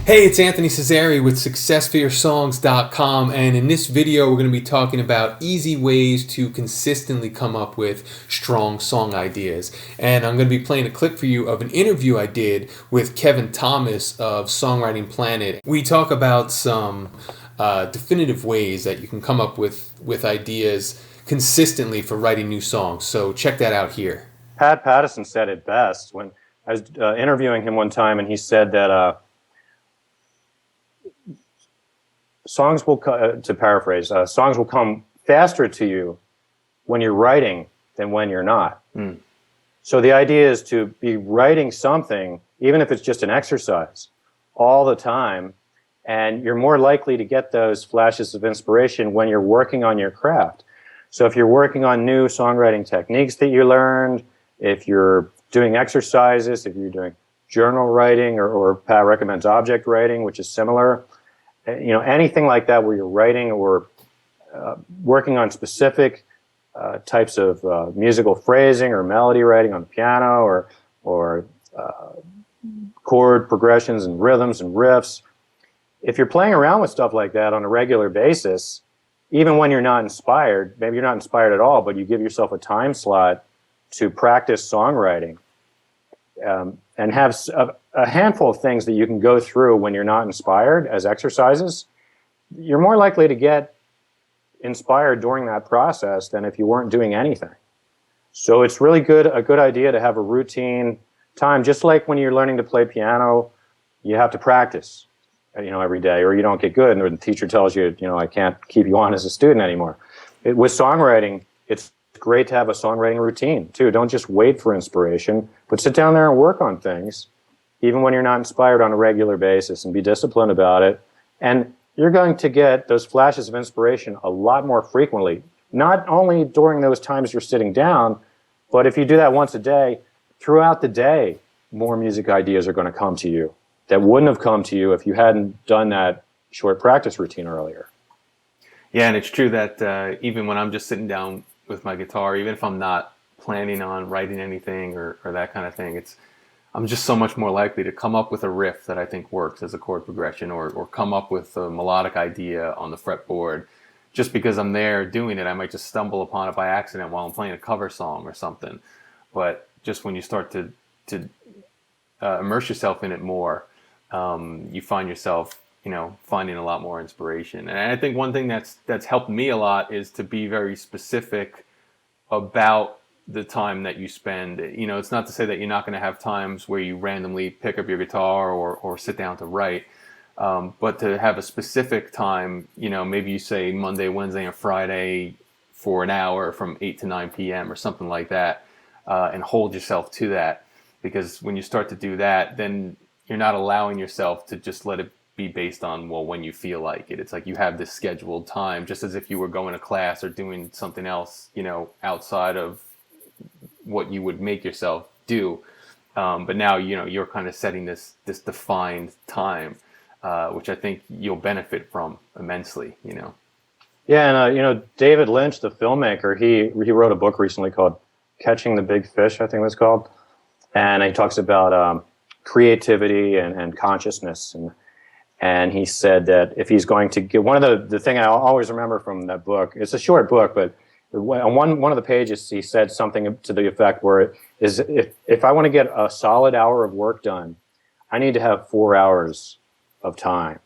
Hey, it's Anthony Cesari with SuccessForYourSongs.com, and in this video we're going to be talking about easy ways to consistently come up with strong song ideas. And I'm going to be playing a clip for you of an interview I did with Kevin Thomas of Songwriting Planet. We talk about some definitive ways that you can come up with ideas consistently for writing new songs. So check that out here. Pat Pattison said it best when I was interviewing him one time, and he said that songs will, to paraphrase, songs will come faster to you when you're writing than when you're not. So the idea is to be writing something, even if it's just an exercise, all the time, and you're more likely to get those flashes of inspiration when you're working on your craft. So if you're working on new songwriting techniques that you learned, if you're doing exercises, if you're doing journal writing, or Pat recommends object writing, which is similar, anything like that where you're writing or working on specific types of musical phrasing or melody writing on the piano, or chord progressions and rhythms and riffs. If you're playing around with stuff like that on a regular basis, even when you're not inspired, maybe you're not inspired at all, but you give yourself a time slot to practice songwriting, and have a handful of things that you can go through when you're not inspired as exercises, you're more likely to get inspired during that process than if you weren't doing anything. So it's really a good idea to have a routine time, just like when you're learning to play piano, you have to practice, every day, or you don't get good, and the teacher tells you, I can't keep you on as a student anymore. With songwriting, it's great to have a songwriting routine too. Don't just wait for inspiration, but sit down there and work on things, even when you're not inspired, on a regular basis, and be disciplined about it. And you're going to get those flashes of inspiration a lot more frequently, not only during those times you're sitting down, but if you do that once a day, throughout the day, more music ideas are going to come to you that wouldn't have come to you if you hadn't done that short practice routine earlier. Yeah, and it's true that even when I'm just sitting down with my guitar, even if I'm not planning on writing anything or that kind of thing, I'm just so much more likely to come up with a riff that I think works as a chord progression, or come up with a melodic idea on the fretboard. Just because I'm there doing it, I might just stumble upon it by accident while I'm playing a cover song or something. But just when you start to immerse yourself in it more, you find yourself finding a lot more inspiration. And I think one thing that's helped me a lot is to be very specific about the time that you spend. It's not to say that you're not going to have times where you randomly pick up your guitar or sit down to write, but to have a specific time, maybe you say Monday, Wednesday, and Friday for an hour from 8 to 9 p.m. or something like that, and hold yourself to that. Because when you start to do that, then you're not allowing yourself to just let it be based on, when you feel like it. It's like you have this scheduled time, just as if you were going to class or doing something else, outside of what you would make yourself do. But now, you're kind of setting this defined time, which I think you'll benefit from immensely, Yeah, and David Lynch, the filmmaker, he wrote a book recently called Catching the Big Fish, I think it was called. And he talks about creativity and consciousness, and he said that if he's going to get, one of the thing I always remember from that book, it's a short book, but on one of the pages he said something to the effect where it is, if I want to get a solid hour of work done, I need to have 4 hours of time.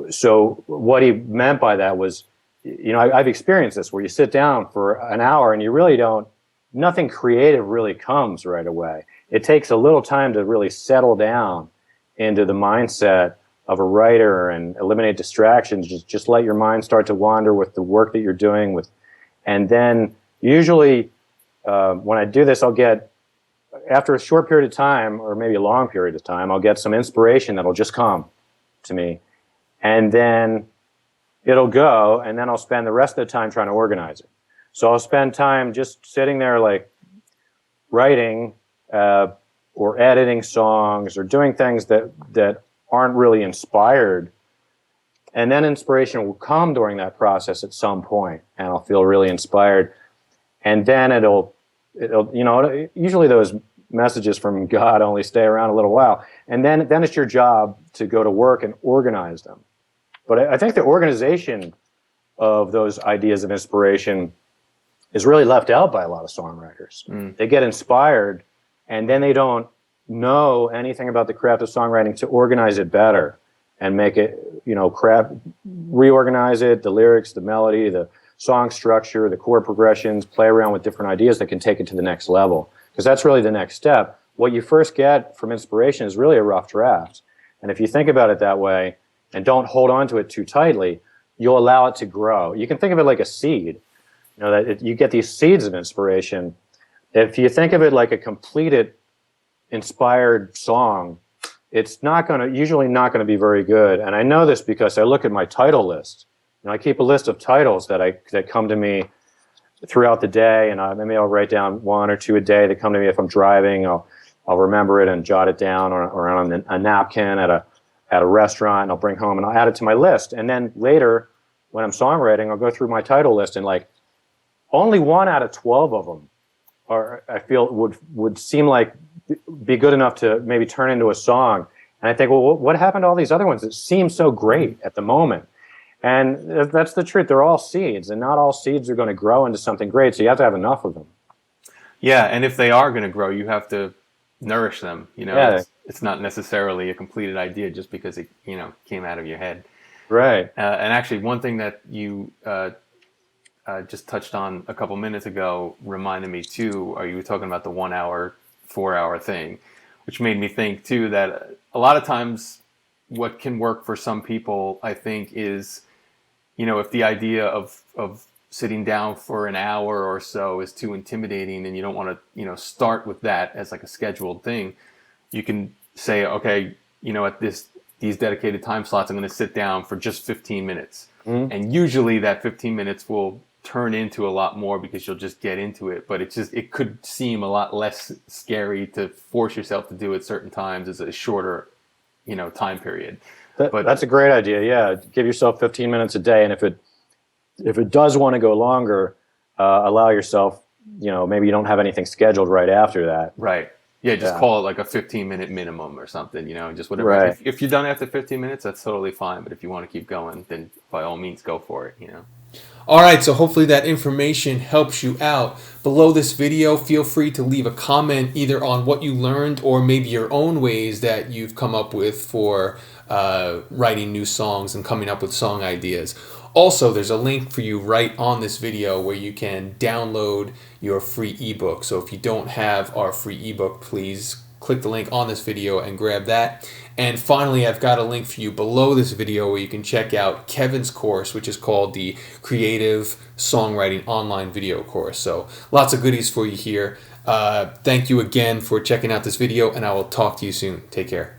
So what he meant by that was, I've experienced this where you sit down for an hour and you really nothing creative really comes right away. It takes a little time to really settle down into the mindset of a writer and eliminate distractions. Just let your mind start to wander with the work that you're doing and then usually when I do this, I'll get, after a short period of time, or maybe a long period of time, I'll get some inspiration that'll just come to me, and then it'll go, and then I'll spend the rest of the time trying to organize it. So I'll spend time just sitting there, like writing or editing songs or doing things that aren't really inspired. And then inspiration will come during that process at some point, and I'll feel really inspired. And then it'll usually those messages from God only stay around a little while. And then it's your job to go to work and organize them. But I think the organization of those ideas of inspiration is really left out by a lot of songwriters. They get inspired, and then they don't know anything about the craft of songwriting to organize it better and make it, reorganize it, the lyrics, the melody, the song structure, the chord progressions, play around with different ideas that can take it to the next level. Because that's really the next step. What you first get from inspiration is really a rough draft. And if you think about it that way and don't hold on to it too tightly, you'll allow it to grow. You can think of it like a seed. You get these seeds of inspiration. If you think of it like a completed, inspired song, it's usually not going to be very good. And I know this because I look at my title list. I keep a list of titles that come to me throughout the day, and maybe I'll write down one or two a day that come to me if I'm driving. I'll remember it and jot it down, or on a napkin at a restaurant, and I'll bring home and I'll add it to my list. And then later, when I'm songwriting, I'll go through my title list, and only 1 out of 12 of them I feel would seem like be good enough to maybe turn into a song. And I think, well, what happened to all these other ones that seem so great at the moment? And that's the truth. They're all seeds, and not all seeds are going to grow into something great, so you have to have enough of them. Yeah, and if they are going to grow, you have to nourish them. Yeah. It's not necessarily a completed idea just because it came out of your head. Right. And actually, one thing that you just touched on a couple minutes ago reminded me too. You were talking about the 1 hour, 4 hour thing, which made me think too that a lot of times what can work for some people, I think, is if the idea of sitting down for an hour or so is too intimidating and you don't want to start with that as like a scheduled thing, you can say, okay, at these dedicated time slots, I'm going to sit down for just 15 minutes. And usually that 15 minutes will turn into a lot more because you'll just get into it. But it could seem a lot less scary to force yourself to do it certain times as a shorter time period. That's a great idea. Yeah, give yourself 15 minutes a day, and if it does want to go longer, allow yourself. Maybe you don't have anything scheduled right after that. Right. Yeah, just call it like a 15-minute minimum or something. Just whatever. Right. If you're done after 15 minutes, that's totally fine. But if you want to keep going, then by all means, go for it. All right, so hopefully that information helps you out. Below this video, feel free to leave a comment either on what you learned or maybe your own ways that you've come up with for writing new songs and coming up with song ideas. Also, there's a link for you right on this video where you can download your free ebook. So if you don't have our free ebook, please click the link on this video and grab that. And finally, I've got a link for you below this video where you can check out Kevin's course, which is called the Creative Songwriting Online Video Course. So lots of goodies for you here. Thank you again for checking out this video, and I will talk to you soon. Take care.